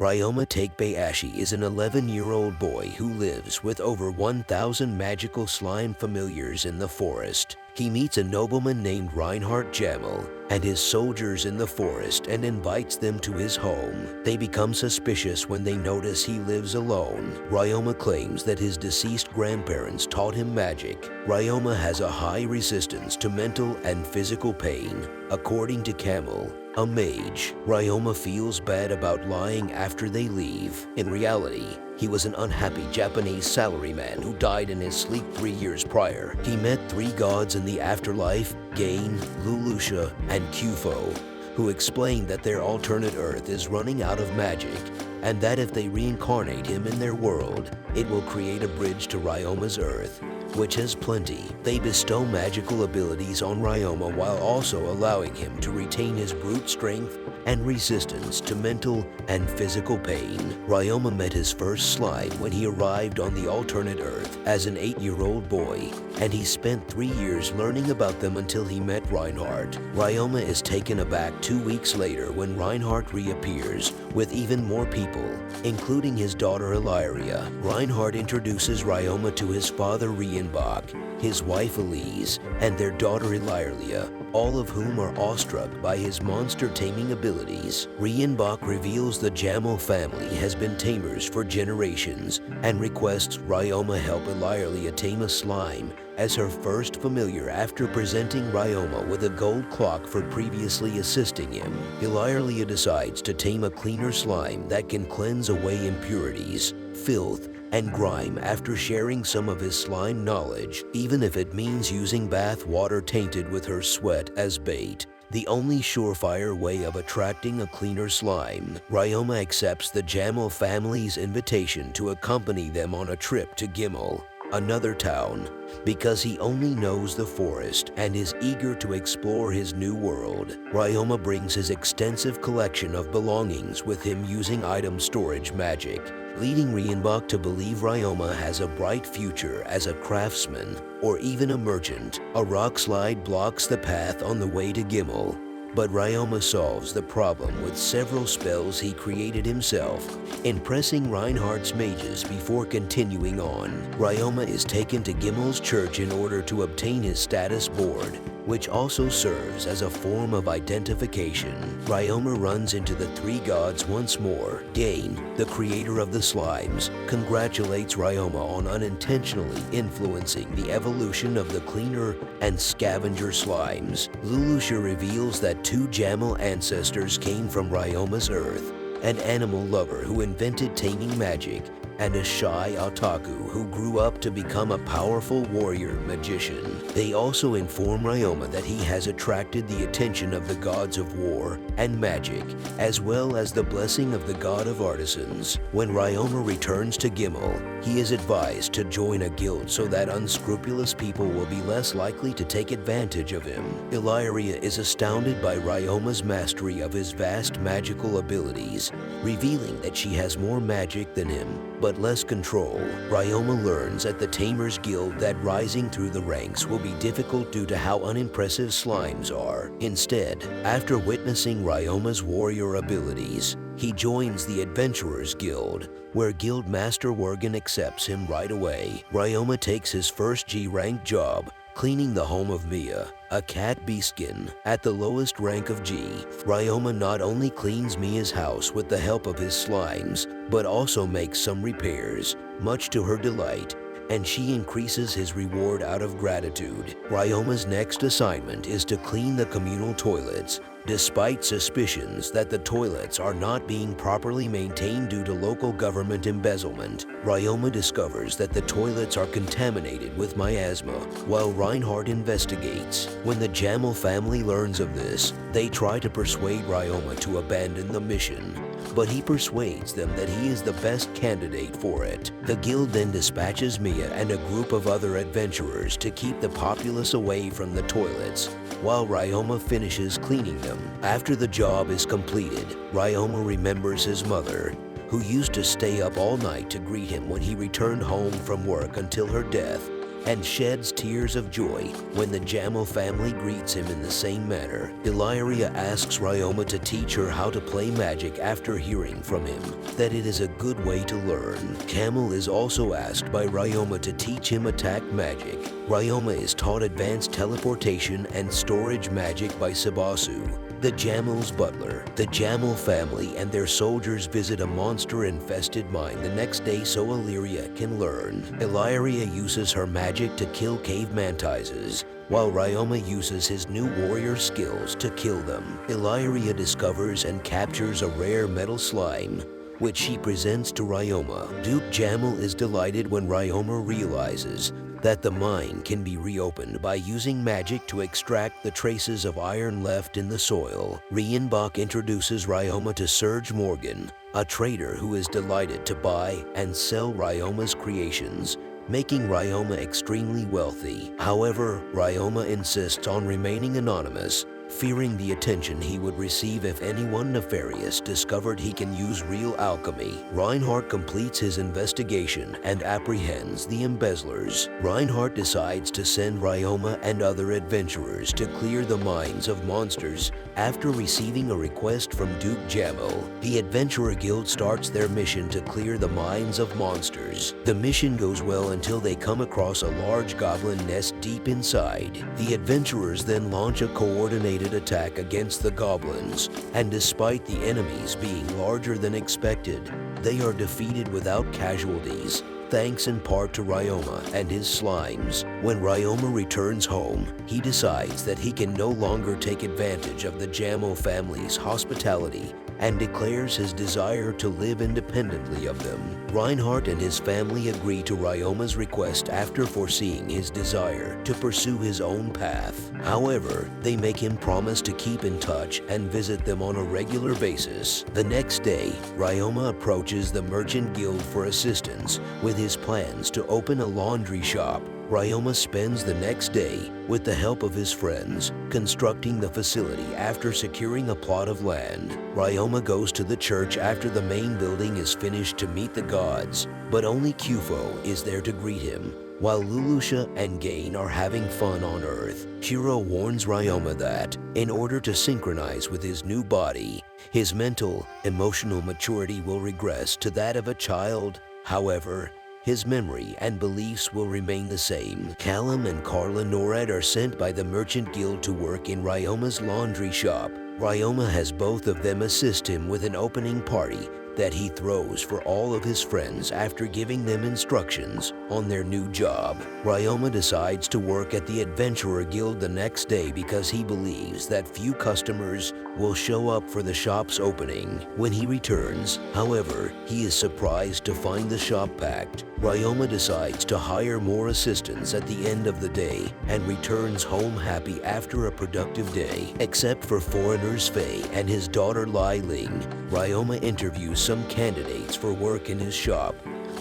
Ryoma Takebayashi is an 11-year-old boy who lives with over 1,000 magical slime familiars in the forest. He meets a nobleman named Reinhardt Jamel and his soldiers in the forest and invites them to his home. They become suspicious when they notice he lives alone. Ryoma claims that his deceased grandparents taught him magic. Ryoma has a high resistance to mental and physical pain. According to Camel, a mage, Ryoma feels bad about lying after they leave. In reality, he was an unhappy Japanese salaryman who died in his sleep 3 years prior. He met 3 gods in the afterlife, Gain, Lulusha, and Kufo, who explained that their alternate Earth is running out of magic, and that if they reincarnate him in their world, it will create a bridge to Ryoma's Earth, which has plenty. They bestow magical abilities on Ryoma while also allowing him to retain his brute strength and resistance to mental and physical pain. Ryoma met his first slime when he arrived on the alternate Earth as an 8-year-old boy, and he spent 3 years learning about them until he met Reinhardt. Ryoma is taken aback 2 weeks later when Reinhardt reappears with even more people, including his daughter Illyria. Reinhardt introduces Ryoma to his father Reinbach, his wife Elise, and their daughter Illyria, all of whom are awestruck by his monster taming abilities. Reinbach reveals the Jamel family has been tamers for generations and requests Ryoma help Illyria tame a slime as her first familiar after presenting Ryoma with a gold clock for previously assisting him. Illyria decides to tame a cleaner slime that can cleanse away impurities, filth, and grime after sharing some of his slime knowledge, even if it means using bath water tainted with her sweat as bait. The only surefire way of attracting a cleaner slime. Ryoma accepts the Jamel family's invitation to accompany them on a trip to Gimel, another town, because he only knows the forest and is eager to explore his new world. Ryoma brings his extensive collection of belongings with him using item storage magic, leading Reinbach to believe Ryoma has a bright future as a craftsman or even a merchant. A rock slide blocks the path on the way to Gimel, but Ryoma solves the problem with several spells he created himself, impressing Reinhardt's mages before continuing on. Ryoma is taken to Gimel's church in order to obtain his status board, which also serves as a form of identification. Ryoma runs into the 3 gods once more. Gain, the creator of the slimes, congratulates Ryoma on unintentionally influencing the evolution of the cleaner and scavenger slimes. Lulusha reveals that 2 Jamel ancestors came from Ryoma's Earth, an animal lover who invented taming magic, and a shy otaku who grew up to become a powerful warrior magician. They also inform Ryoma that he has attracted the attention of the gods of war and magic, as well as the blessing of the god of artisans. When Ryoma returns to Gimel, he is advised to join a guild so that unscrupulous people will be less likely to take advantage of him. Illyria is astounded by Ryoma's mastery of his vast magical abilities, revealing that she has more magic than him, but less control. Ryoma learns at the Tamers Guild that rising through the ranks will be difficult due to how unimpressive slimes are. Instead, after witnessing Ryoma's warrior abilities, he joins the Adventurers Guild, where Guild Master Worgen accepts him right away. Ryoma takes his first G-rank job, cleaning the home of Mia, a cat beastkin. At the lowest rank of G, Ryoma not only cleans Mia's house with the help of his slimes, but also makes some repairs, much to her delight, and she increases his reward out of gratitude. Ryoma's next assignment is to clean the communal toilets. Despite suspicions that the toilets are not being properly maintained due to local government embezzlement, Ryoma discovers that the toilets are contaminated with miasma while Reinhardt investigates. When the Jamel family learns of this, they try to persuade Ryoma to abandon the mission, but he persuades them that he is the best candidate for it. The guild then dispatches Mia and a group of other adventurers to keep the populace away from the toilets, while Ryoma finishes cleaning them. After the job is completed, Ryoma remembers his mother, who used to stay up all night to greet him when he returned home from work until her death. and sheds tears of joy when the Jamel family greets him in the same manner. Ilaria asks Ryoma to teach her how to play magic after hearing from him that it is a good way to learn. Jamel is also asked by Ryoma to teach him attack magic. Ryoma is taught advanced teleportation and storage magic by Sabasu, the Jamel's butler. The Jamel family and their soldiers visit a monster-infested mine the next day so Illyria can learn. Illyria uses her magic to kill cave mantises, while Ryoma uses his new warrior skills to kill them. Illyria discovers and captures a rare metal slime, which she presents to Ryoma. Duke Jamel is delighted when Ryoma realizes that the mine can be reopened by using magic to extract the traces of iron left in the soil. Rienbach introduces Ryoma to Serge Morgan, a trader who is delighted to buy and sell Ryoma's creations, making Ryoma extremely wealthy. However, Ryoma insists on remaining anonymous, fearing the attention he would receive if anyone nefarious discovered he can use real alchemy. Reinhardt completes his investigation and apprehends the embezzlers. Reinhardt decides to send Ryoma and other adventurers to clear the mines of monsters after receiving a request from Duke Jamel. The Adventurer Guild starts their mission to clear the mines of monsters. The mission goes well until they come across a large goblin nest deep inside. The adventurers then launch a coordinated attack against the goblins, and despite the enemies being larger than expected, they are defeated without casualties, thanks in part to Ryoma and his slimes. When Ryoma returns home, he decides that he can no longer take advantage of the Jamel family's hospitality and declares his desire to live independently of them. Reinhardt and his family agree to Ryoma's request after foreseeing his desire to pursue his own path. However, they make him promise to keep in touch and visit them on a regular basis. The next day, Ryoma approaches the Merchant Guild for assistance with his plans to open a laundry shop. Ryoma spends the next day, with the help of his friends, constructing the facility after securing a plot of land. Ryoma goes to the church after the main building is finished to meet the gods, but only Kyufo is there to greet him. While Lulusha and Gain are having fun on Earth, Shiro warns Ryoma that, in order to synchronize with his new body, his mental, emotional maturity will regress to that of a child. However, his memory and beliefs will remain the same. Callum and Carla Norad are sent by the Merchant Guild to work in Ryoma's laundry shop. Ryoma has both of them assist him with an opening party that he throws for all of his friends after giving them instructions on their new job. Ryoma decides to work at the Adventurer Guild the next day because he believes that few customers will show up for the shop's opening. When he returns, however, he is surprised to find the shop packed. Ryoma decides to hire more assistants at the end of the day and returns home happy after a productive day. Except for foreigners Faye and his daughter Lai Ling, Ryoma interviews some candidates for work in his shop,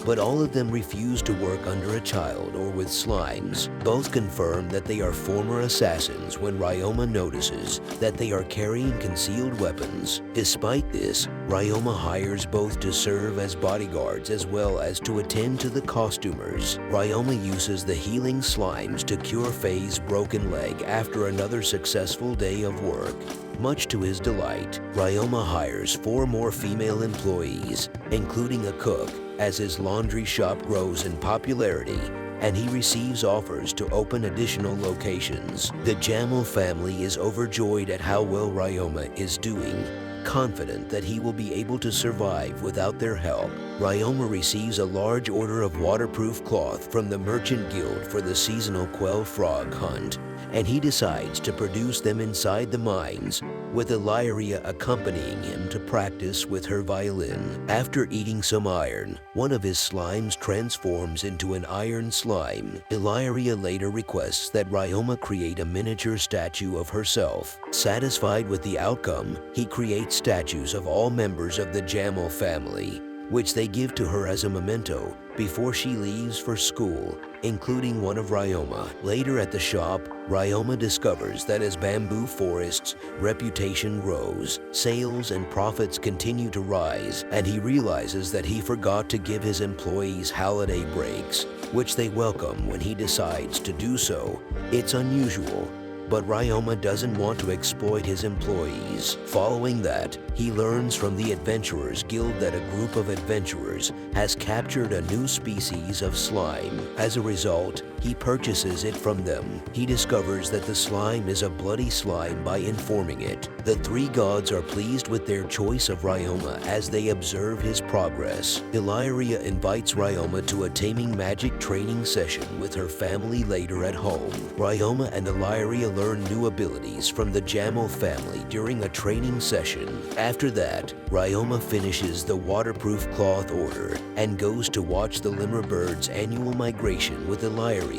but all of them refuse to work under a child or with slimes. Both confirm that they are former assassins when Ryoma notices that they are carrying concealed weapons. Despite this, Ryoma hires both to serve as bodyguards as well as to attend to the costumers. Ryoma uses the healing slimes to cure Faye's broken leg after another successful day of work. Much to his delight, Ryoma hires 4 more female employees, including a cook, as his laundry shop grows in popularity and he receives offers to open additional locations. The Jamel family is overjoyed at how well Ryoma is doing, confident that he will be able to survive without their help. Ryoma receives a large order of waterproof cloth from the Merchant Guild for the seasonal quail frog hunt, and he decides to produce them inside the mines, with Illyria accompanying him to practice with her violin. After eating some iron, one of his slimes transforms into an iron slime. Illyria later requests that Ryoma create a miniature statue of herself. Satisfied with the outcome, he creates statues of all members of the Jamel family, which they give to her as a memento before she leaves for school, including one of Ryoma. Later at the shop, Ryoma discovers that as Bamboo Forest's reputation grows, sales and profits continue to rise, and he realizes that he forgot to give his employees holiday breaks. which they welcome when he decides to do so. It's unusual, but Ryoma doesn't want to exploit his employees. Following that, he learns from the Adventurers Guild that a group of adventurers has captured a new species of slime. As a result, he purchases it from them. He discovers that the slime is a bloody slime by informing it. The three gods are pleased with their choice of Ryoma as they observe his progress. Illyria invites Ryoma to a taming magic training session with her family later at home. Ryoma and Illyria learn new abilities from the Jamel family during a training session. After that, Ryoma finishes the waterproof cloth order and goes to watch the lemur bird's annual migration with Illyria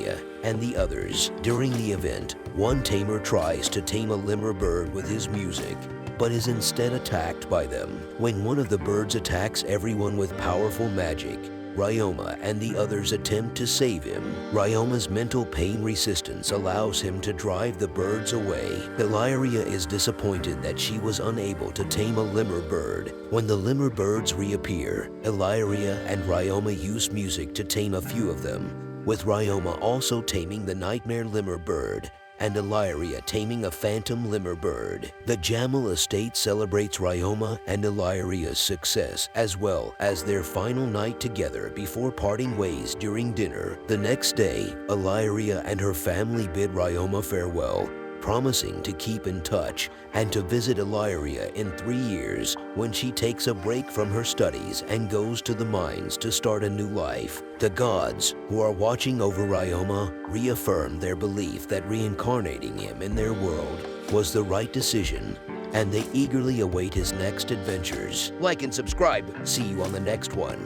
and the others. During the event, one tamer tries to tame a lemur bird with his music, but is instead attacked by them. When one of the birds attacks everyone with powerful magic, Ryoma and the others attempt to save him. Ryoma's mental pain resistance allows him to drive the birds away. Illyria is disappointed that she was unable to tame a lemur bird. When the lemur birds reappear, Illyria and Ryoma use music to tame a few of them, with Ryoma also taming the nightmare lemur bird and Illyria taming a phantom lemur bird. The Jamel estate celebrates Ryoma and Illyria's success, as well as their final night together before parting ways during dinner. The next day, Illyria and her family bid Ryoma farewell, promising to keep in touch and to visit Illyria in 3 years when she takes a break from her studies and goes to the mines to start a new life. The gods, who are watching over Ryoma, reaffirm their belief that reincarnating him in their world was the right decision, and they eagerly await his next adventures. Like and subscribe. See you on the next one.